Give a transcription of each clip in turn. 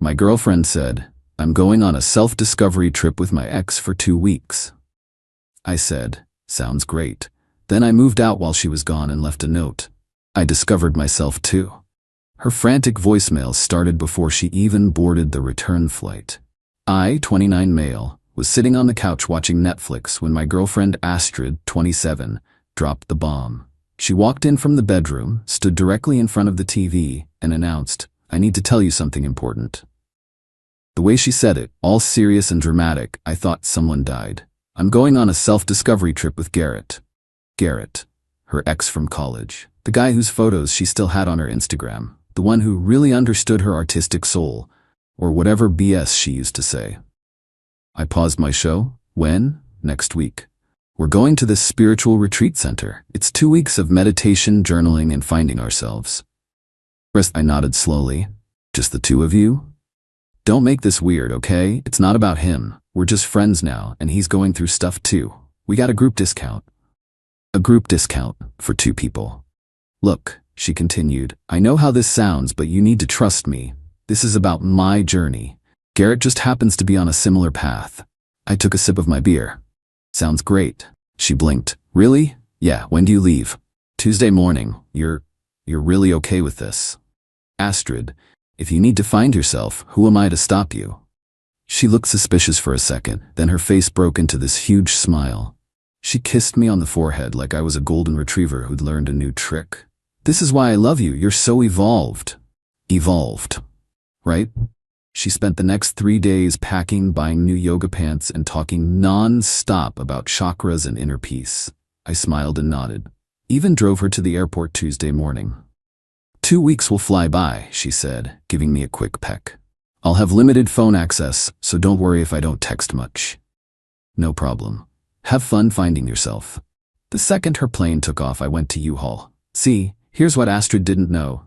My girlfriend said, "I'm going on a self-discovery trip with my ex for 2 weeks." I said, "Sounds great." Then I moved out while she was gone and left a note. I discovered myself too. Her frantic voicemails started before she even boarded the return flight. I, 29 male, was sitting on the couch watching Netflix when my girlfriend Astrid, 27, dropped the bomb. She walked in from the bedroom, stood directly in front of the TV, and announced, "I need to tell you something important." The way she said it, all serious and dramatic, I thought someone died. "I'm going on a self-discovery trip with Garrett." Garrett, her ex from college, the guy whose photos she still had on her Instagram, the one who really understood her artistic soul, or whatever BS she used to say. I paused my show. "When?" "Next week. We're going to this spiritual retreat center. It's 2 weeks of meditation, journaling, and finding ourselves." I nodded slowly. "Just the two of you?" "Don't make this weird, okay? It's not about him. We're just friends now, and he's going through stuff too. We got a group discount." "A group discount for 2 people. Look," she continued, "I know how this sounds, but you need to trust me. This is about my journey. Garrett just happens to be on a similar path." I took a sip of my beer. "Sounds great." She blinked. "Really? Yeah, when do you leave?" "Tuesday morning. You're really okay with this?" "Astrid, if you need to find yourself, who am I to stop you?" She looked suspicious for a second, then her face broke into this huge smile. She kissed me on the forehead like I was a golden retriever who'd learned a new trick. "This is why I love you. You're so evolved." Evolved, right? She spent the next 3 days packing, buying new yoga pants, and talking non-stop about chakras and inner peace. I smiled and nodded. Even drove her to the airport Tuesday morning. 2 weeks will fly by, she said, giving me a quick peck. "I'll have limited phone access, so don't worry if I don't text much." "No problem. Have fun finding yourself." The second her plane took off, I went to U-Haul. See, here's what Astrid didn't know.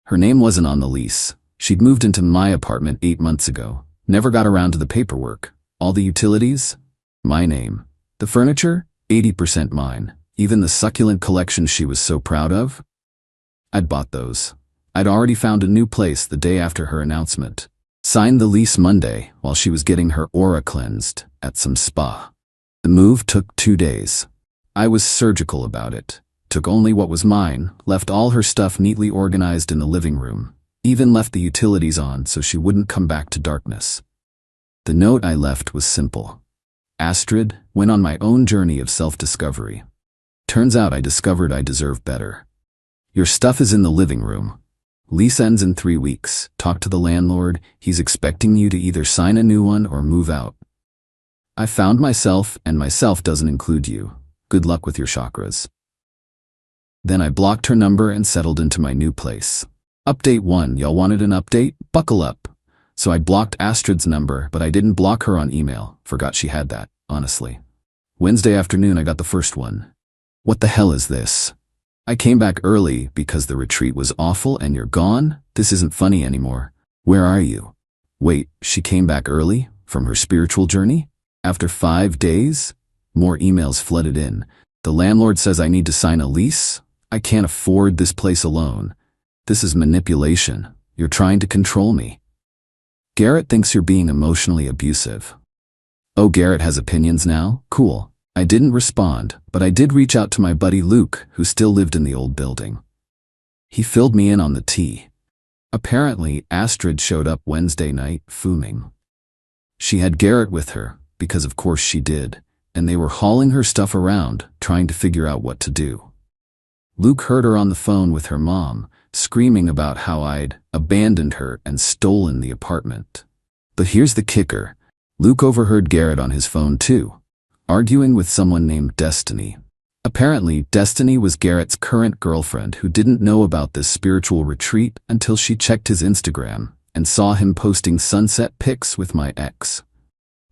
Her name wasn't on the lease. She'd moved into my apartment 8 months ago. Never got around to the paperwork. All the utilities? My name. The furniture? 80% mine. Even the succulent collection she was so proud of? I'd bought those. I'd already found a new place the day after her announcement. Signed the lease Monday while she was getting her aura cleansed at some spa. The move took 2 days. I was surgical about it. Took only what was mine, left all her stuff neatly organized in the living room. Even left the utilities on so she wouldn't come back to darkness. The note I left was simple. Astrid, went on my own journey of self-discovery. Turns out I discovered I deserve better. Your stuff is in the living room. Lease ends in 3 weeks. Talk to the landlord. He's expecting you to either sign a new one or move out. I found myself, and myself doesn't include you. Good luck with your chakras. Then I blocked her number and settled into my new place. Update 1, y'all wanted an update? Buckle up. So I blocked Astrid's number, but I didn't block her on email. Forgot she had that, honestly. Wednesday afternoon I got the first one. "What the hell is this? I came back early because the retreat was awful and you're gone? This isn't funny anymore. Where are you?" Wait, she came back early? From her spiritual journey? After 5 days? More emails flooded in. "The landlord says I need to sign a lease? I can't afford this place alone. This is manipulation. You're trying to control me. Garrett thinks you're being emotionally abusive." "Oh, Garrett has opinions now? Cool." I didn't respond, but I did reach out to my buddy Luke, who still lived in the old building. He filled me in on the tea. Apparently, Astrid showed up Wednesday night, fuming. She had Garrett with her, because of course she did, and they were hauling her stuff around, trying to figure out what to do. Luke heard her on the phone with her mom, screaming about how I'd abandoned her and stolen the apartment. But here's the kicker. Luke overheard Garrett on his phone too, arguing with someone named Destiny. Apparently, Destiny was Garrett's current girlfriend who didn't know about this spiritual retreat until she checked his Instagram and saw him posting sunset pics with my ex.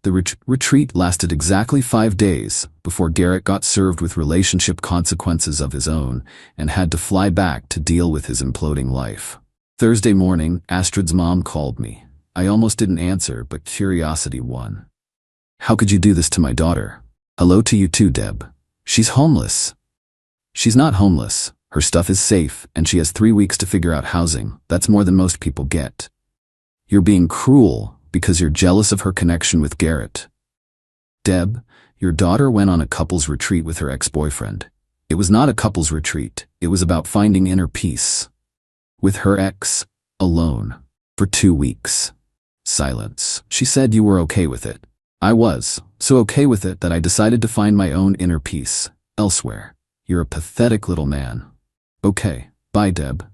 The retreat lasted exactly 5 days before Garrett got served with relationship consequences of his own and had to fly back to deal with his imploding life. Thursday morning, Astrid's mom called me. I almost didn't answer, but curiosity won. "How could you do this to my daughter?" "Hello to you too, Deb. She's homeless." "She's not homeless. Her stuff is safe, and she has 3 weeks to figure out housing. That's more than most people get." You're being cruel because you're jealous of her connection with Garrett. Deb, your daughter went on a couples retreat with her ex-boyfriend. It was not a couples retreat. It was about finding inner peace. With her ex, alone, for 2 weeks. Silence. She said you were okay with it. I was, so okay with it that I decided to find my own inner peace, elsewhere. You're a pathetic little man. Okay, bye Deb.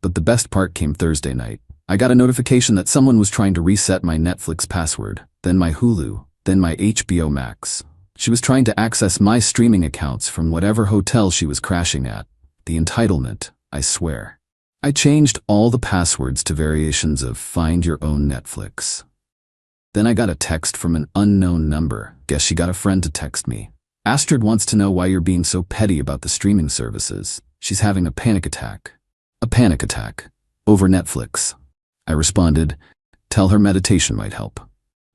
But the best part came Thursday night. I got a notification that someone was trying to reset my Netflix password, then my Hulu, then my HBO Max. She was trying to access my streaming accounts from whatever hotel she was crashing at. The entitlement, I swear. I changed all the passwords to variations of Find Your Own Netflix. Then I got a text from an unknown number. Guess she got a friend to text me. Astrid wants to know why you're being so petty about the streaming services. She's having a panic attack. A panic attack. Over Netflix. I responded, tell her meditation might help.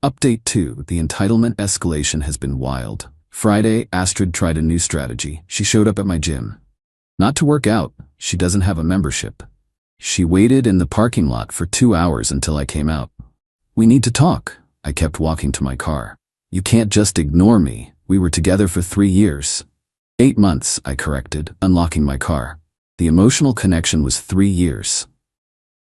Update 2. The entitlement escalation has been wild. Friday, Astrid tried a new strategy. She showed up at my gym. Not to work out. She doesn't have a membership. She waited in the parking lot for 2 hours until I came out. We need to talk. I kept walking to my car. You can't just ignore me. We were together for 3 years. 8 months, I corrected, unlocking my car. The emotional connection was 3 years.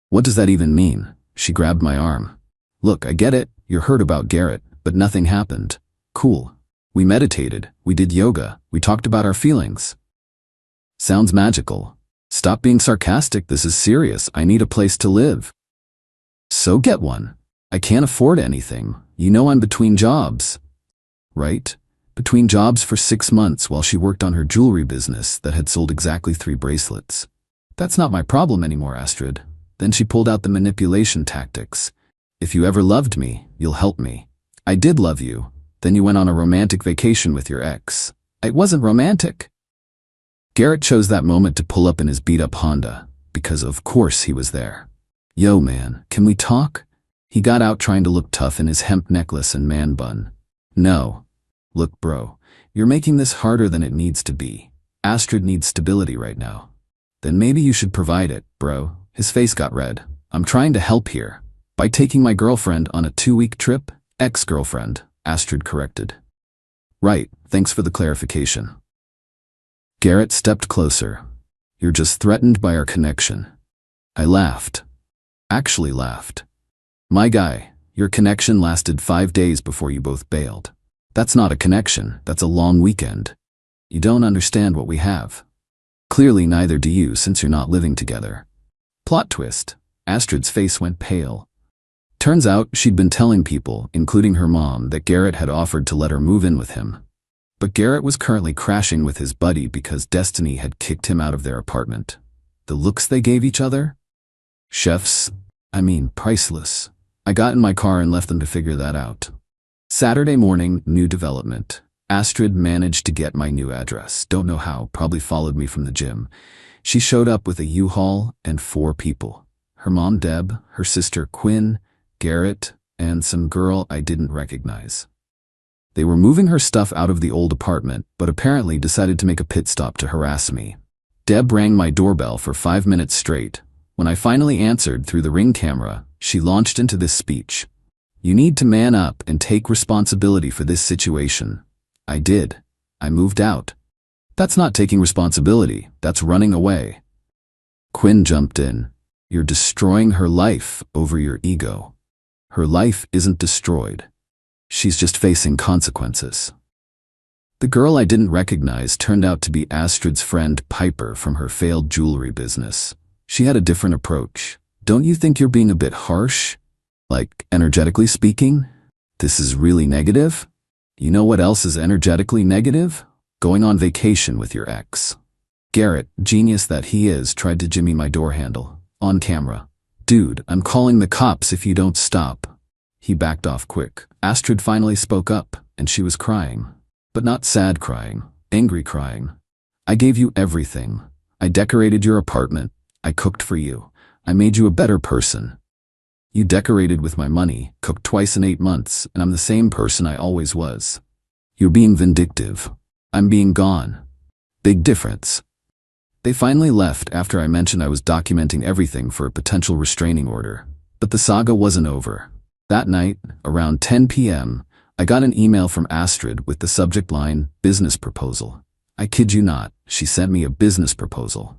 What does that even mean? She grabbed my arm. Look, I get it. You're hurt about Garrett, but nothing happened. Cool. We meditated. We did yoga. We talked about our feelings. Sounds magical. Stop being sarcastic. This is serious. I need a place to live. So get one. I can't afford anything. You know I'm between jobs. Right? Between jobs for 6 months while she worked on her jewelry business that had sold exactly 3 bracelets. That's not my problem anymore, Astrid. Then she pulled out the manipulation tactics. If you ever loved me, you'll help me. I did love you. Then you went on a romantic vacation with your ex. It wasn't romantic. Garrett chose that moment to pull up in his beat-up Honda, because of course he was there. Yo man, can we talk? He got out trying to look tough in his hemp necklace and man bun. No. Look bro, you're making this harder than it needs to be. Astrid needs stability right now. Then maybe you should provide it, bro. His face got red. I'm trying to help here. By taking my girlfriend on a 2-week trip? Ex-girlfriend, Astrid corrected. Right, thanks for the clarification. Garrett stepped closer. You're just threatened by our connection. I laughed. Actually laughed. My guy, your connection lasted 5 days before you both bailed. That's not a connection, that's a long weekend. You don't understand what we have. Clearly neither do you since you're not living together. Plot twist. Astrid's face went pale. Turns out she'd been telling people, including her mom, that Garrett had offered to let her move in with him. But Garrett was currently crashing with his buddy because Destiny had kicked him out of their apartment. The looks they gave each other? Priceless. I got in my car and left them to figure that out. Saturday morning, new development. Astrid managed to get my new address. Don't know how, probably followed me from the gym. She showed up with a U-Haul and 4 people. Her mom Deb, her sister Quinn, Garrett, and some girl I didn't recognize. They were moving her stuff out of the old apartment, but apparently decided to make a pit stop to harass me. Deb rang my doorbell for 5 minutes straight. When I finally answered through the Ring camera, she launched into this speech. You need to man up and take responsibility for this situation. I did. I moved out. That's not taking responsibility, that's running away. Quinn jumped in. You're destroying her life over your ego. Her life isn't destroyed. She's just facing consequences. The girl I didn't recognize turned out to be Astrid's friend Piper from her failed jewelry business. She had a different approach. Don't you think you're being a bit harsh? Like, energetically speaking? This is really negative? You know what else is energetically negative? Going on vacation with your ex. Garrett, genius that he is, tried to jimmy my door handle. On camera. Dude, I'm calling the cops if you don't stop. He backed off quick. Astrid finally spoke up, and she was crying. But not sad crying, angry crying. I gave you everything. I decorated your apartment. I cooked for you. I made you a better person. You decorated with my money, cooked twice in 8 months, and I'm the same person I always was. You're being vindictive. I'm being gone. Big difference. They finally left after I mentioned I was documenting everything for a potential restraining order. But the saga wasn't over. That night, around 10 p.m., I got an email from Astrid with the subject line, business proposal. I kid you not, she sent me a business proposal.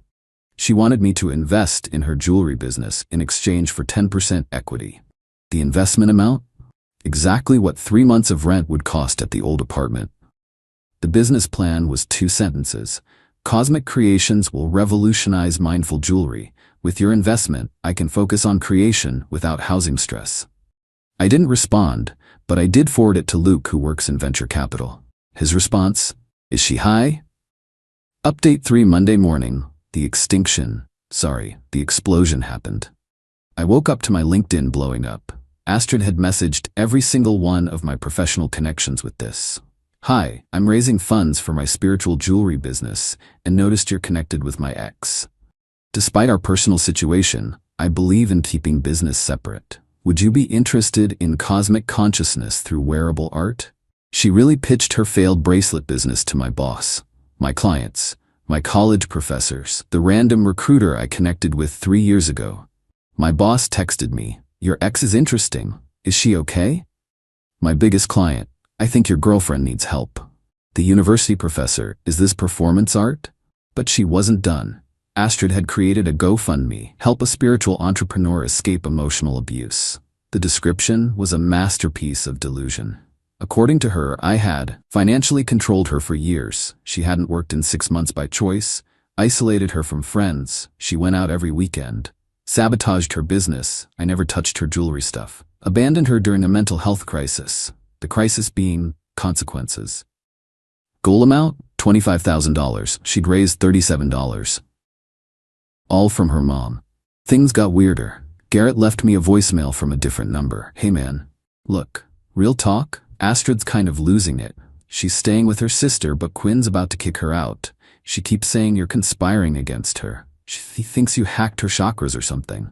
She wanted me to invest in her jewelry business in exchange for 10% equity. The investment amount? Exactly what 3 months of rent would cost at the old apartment. The business plan was 2 sentences. Cosmic Creations will revolutionize mindful jewelry. With your investment, I can focus on creation without housing stress. I didn't respond, but I did forward it to Luke, who works in venture capital. His response, is she high? Update 3 Monday morning, the explosion happened. I woke up to my LinkedIn blowing up. Astrid had messaged every single one of my professional connections with this. Hi, I'm raising funds for my spiritual jewelry business and noticed you're connected with my ex. Despite our personal situation, I believe in keeping business separate. Would you be interested in cosmic consciousness through wearable art? She really pitched her failed bracelet business to my boss, my clients, my college professors, the random recruiter I connected with 3 years ago. My boss texted me, your ex is interesting. Is she okay? My biggest client, I think your girlfriend needs help. The university professor, is this performance art? But she wasn't done. Astrid had created a GoFundMe, help a spiritual entrepreneur escape emotional abuse. The description was a masterpiece of delusion. According to her, I had financially controlled her for years. She hadn't worked in 6 months by choice, isolated her from friends, she went out every weekend, sabotaged her business, I never touched her jewelry stuff, abandoned her during a mental health crisis, the crisis being consequences. Goal amount, $25,000. She'd raised $37. All from her mom. Things got weirder. Garrett left me a voicemail from a different number. Hey man, look, real talk, Astrid's kind of losing it. She's staying with her sister, but Quinn's about to kick her out. She keeps saying you're conspiring against her. She thinks you hacked her chakras or something.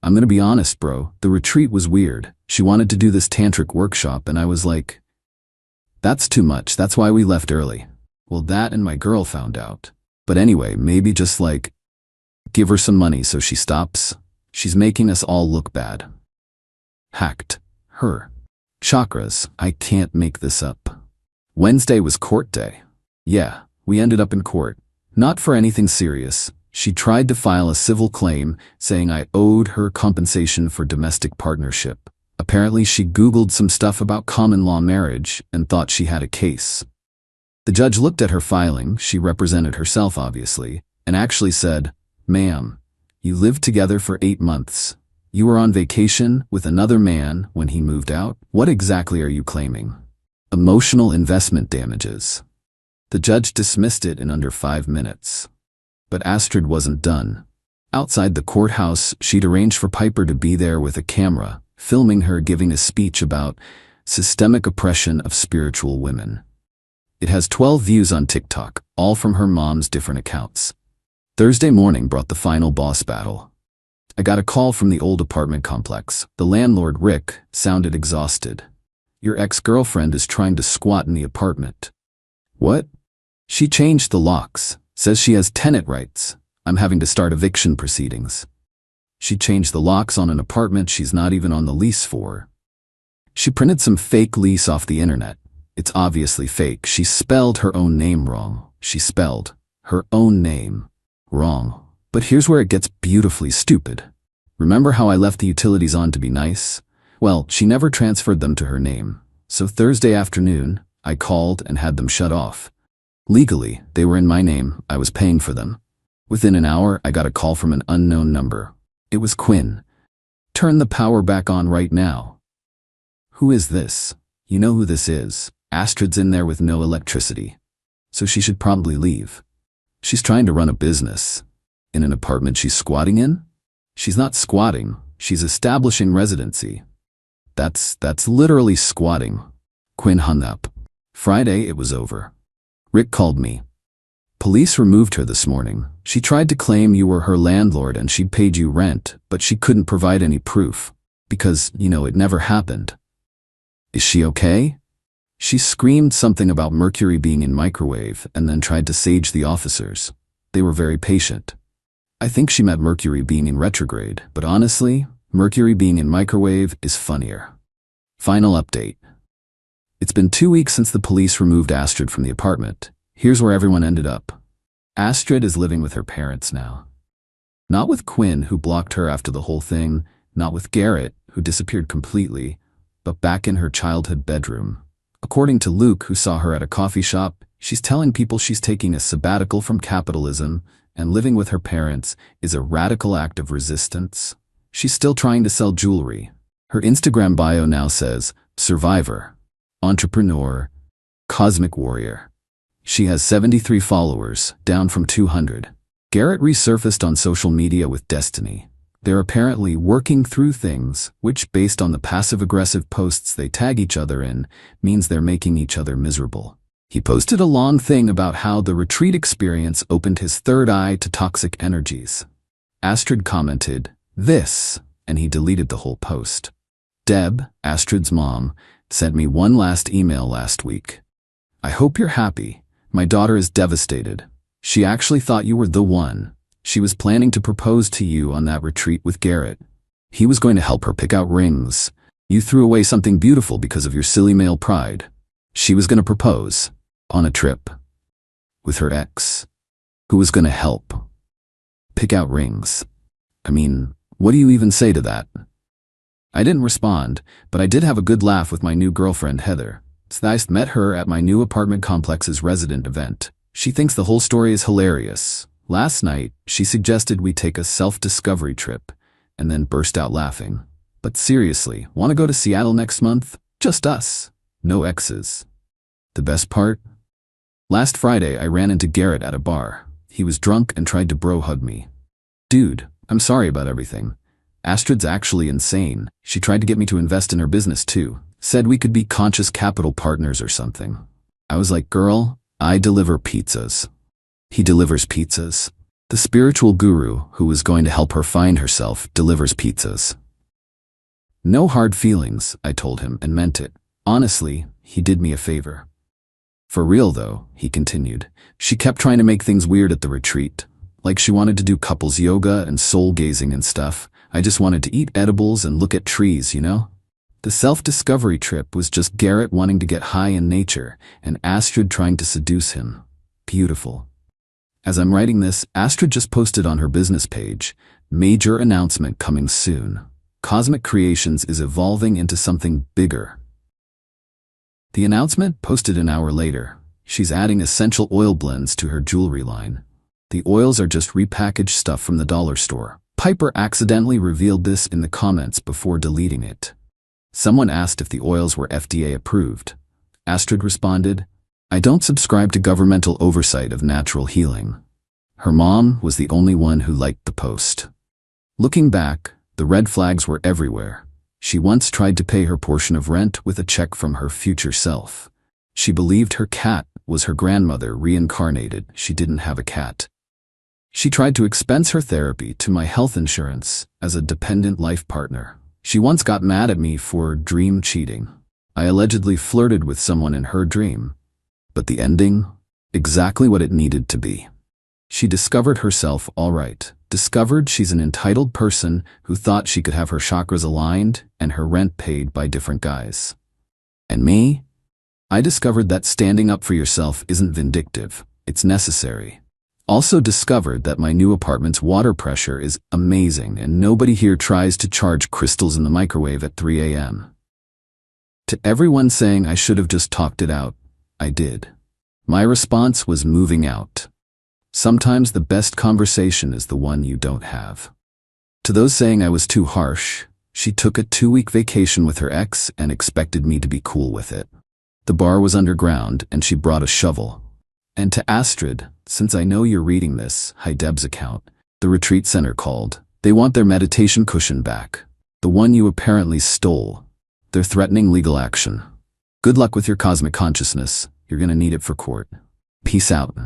I'm gonna be honest, bro, the retreat was weird. She wanted to do this tantric workshop and I was like, that's too much, that's why we left early. Well, that and my girl found out. But anyway, maybe just like, give her some money so she stops. She's making us all look bad. Hacked. Her. Chakras. I can't make this up. Wednesday was court day. Yeah, we ended up in court. Not for anything serious. She tried to file a civil claim saying I owed her compensation for domestic partnership. Apparently she Googled some stuff about common law marriage and thought she had a case. The judge looked at her filing, she represented herself obviously, and actually said, ma'am, you lived together for 8 months. You were on vacation with another man when he moved out. What exactly are you claiming? Emotional investment damages. The judge dismissed it in under 5 minutes. But Astrid wasn't done. Outside the courthouse, she'd arranged for Piper to be there with a camera, filming her giving a speech about systemic oppression of spiritual women. It has 12 views on TikTok, all from her mom's different accounts. Thursday morning brought the final boss battle. I got a call from the old apartment complex. The landlord, Rick, sounded exhausted. Your ex-girlfriend is trying to squat in the apartment. What? She changed the locks. Says she has tenant rights. I'm having to start eviction proceedings. She changed the locks on an apartment she's not even on the lease for. She printed some fake lease off the internet. It's obviously fake. She spelled her own name wrong. She spelled her own name wrong. But here's where it gets beautifully stupid. Remember how I left the utilities on to be nice? Well, she never transferred them to her name. So Thursday afternoon, I called and had them shut off. Legally, they were in my name. I was paying for them. Within an hour, I got a call from an unknown number. It was Quinn. Turn the power back on right now. Who is this? You know who this is. Astrid's in there with no electricity. So she should probably leave. She's trying to run a business. In an apartment she's squatting in? She's not squatting. She's establishing residency. That's literally squatting. Quinn hung up. Friday, it was over. Rick called me. Police removed her this morning. She tried to claim you were her landlord and she'd paid you rent, but she couldn't provide any proof. Because, it never happened. Is she okay? She screamed something about mercury being in microwave and then tried to sage the officers. They were very patient. I think she meant Mercury being in retrograde, but honestly, Mercury being in microwave is funnier. Final update. It's been 2 weeks since the police removed Astrid from the apartment. Here's where everyone ended up. Astrid is living with her parents now. Not with Quinn, who blocked her after the whole thing, not with Garrett, who disappeared completely, but back in her childhood bedroom. According to Luke, who saw her at a coffee shop, she's telling people she's taking a sabbatical from capitalism, and living with her parents is a radical act of resistance. She's still trying to sell jewelry. Her Instagram bio now says, survivor, entrepreneur, cosmic warrior. She has 73 followers, down from 200. Garrett resurfaced on social media with Destiny. They're apparently working through things, which, based on the passive-aggressive posts they tag each other in, means they're making each other miserable. He posted a long thing about how the retreat experience opened his third eye to toxic energies. Astrid commented, "This," and he deleted the whole post. Deb, Astrid's mom, sent me one last email last week. "I hope you're happy. My daughter is devastated. She actually thought you were the one. She was planning to propose to you on that retreat with Garrett. He was going to help her pick out rings. You threw away something beautiful because of your silly male pride. She was going to propose on a trip with her ex, who was going to help pick out rings. I mean, what do you even say to that?" I didn't respond, but I did have a good laugh with my new girlfriend, Heather. I met her at my new apartment complex's resident event. She thinks the whole story is hilarious. Last night, she suggested we take a self-discovery trip, and then burst out laughing. "But seriously, want to go to Seattle next month? Just us. No exes." The best part? Last Friday, I ran into Garrett at a bar. He was drunk and tried to bro-hug me. "Dude, I'm sorry about everything. Astrid's actually insane. She tried to get me to invest in her business too. Said we could be conscious capital partners or something." I was like, "Girl, I deliver pizzas." He delivers pizzas. The spiritual guru, who was going to help her find herself, delivers pizzas. "No hard feelings," I told him, and meant it. Honestly, he did me a favor. "For real though," he continued, "she kept trying to make things weird at the retreat. Like she wanted to do couples yoga and soul gazing and stuff. I just wanted to eat edibles and look at trees, you know? The self-discovery trip was just Garrett wanting to get high in nature and Astrid trying to seduce him. Beautiful." As I'm writing this, Astrid just posted on her business page, "Major announcement coming soon. Cosmic Creations is evolving into something bigger." The announcement, posted an hour later. She's adding essential oil blends to her jewelry line. The oils are just repackaged stuff from the dollar store. Piper accidentally revealed this in the comments before deleting it. Someone asked if the oils were FDA approved. Astrid responded, "I don't subscribe to governmental oversight of natural healing." Her mom was the only one who liked the post. Looking back, the red flags were everywhere. She once tried to pay her portion of rent with a check from her future self. She believed her cat was her grandmother reincarnated. She didn't have a cat. She tried to expense her therapy to my health insurance as a dependent life partner. She once got mad at me for dream cheating. I allegedly flirted with someone in her dream. But the ending? Exactly what it needed to be. She discovered herself all right. Discovered she's an entitled person who thought she could have her chakras aligned and her rent paid by different guys. And me? I discovered that standing up for yourself isn't vindictive, it's necessary. Also discovered that my new apartment's water pressure is amazing and nobody here tries to charge crystals in the microwave at 3 a.m. To everyone saying I should have just talked it out, I did. My response was moving out. Sometimes the best conversation is the one you don't have. To those saying I was too harsh, she took a 2-week vacation with her ex and expected me to be cool with it. The bar was underground and she brought a shovel. And to Astrid, since I know you're reading this, hi Deb's account, the retreat center called. They want their meditation cushion back. The one you apparently stole. They're threatening legal action. Good luck with your cosmic consciousness. You're gonna need it for court. Peace out.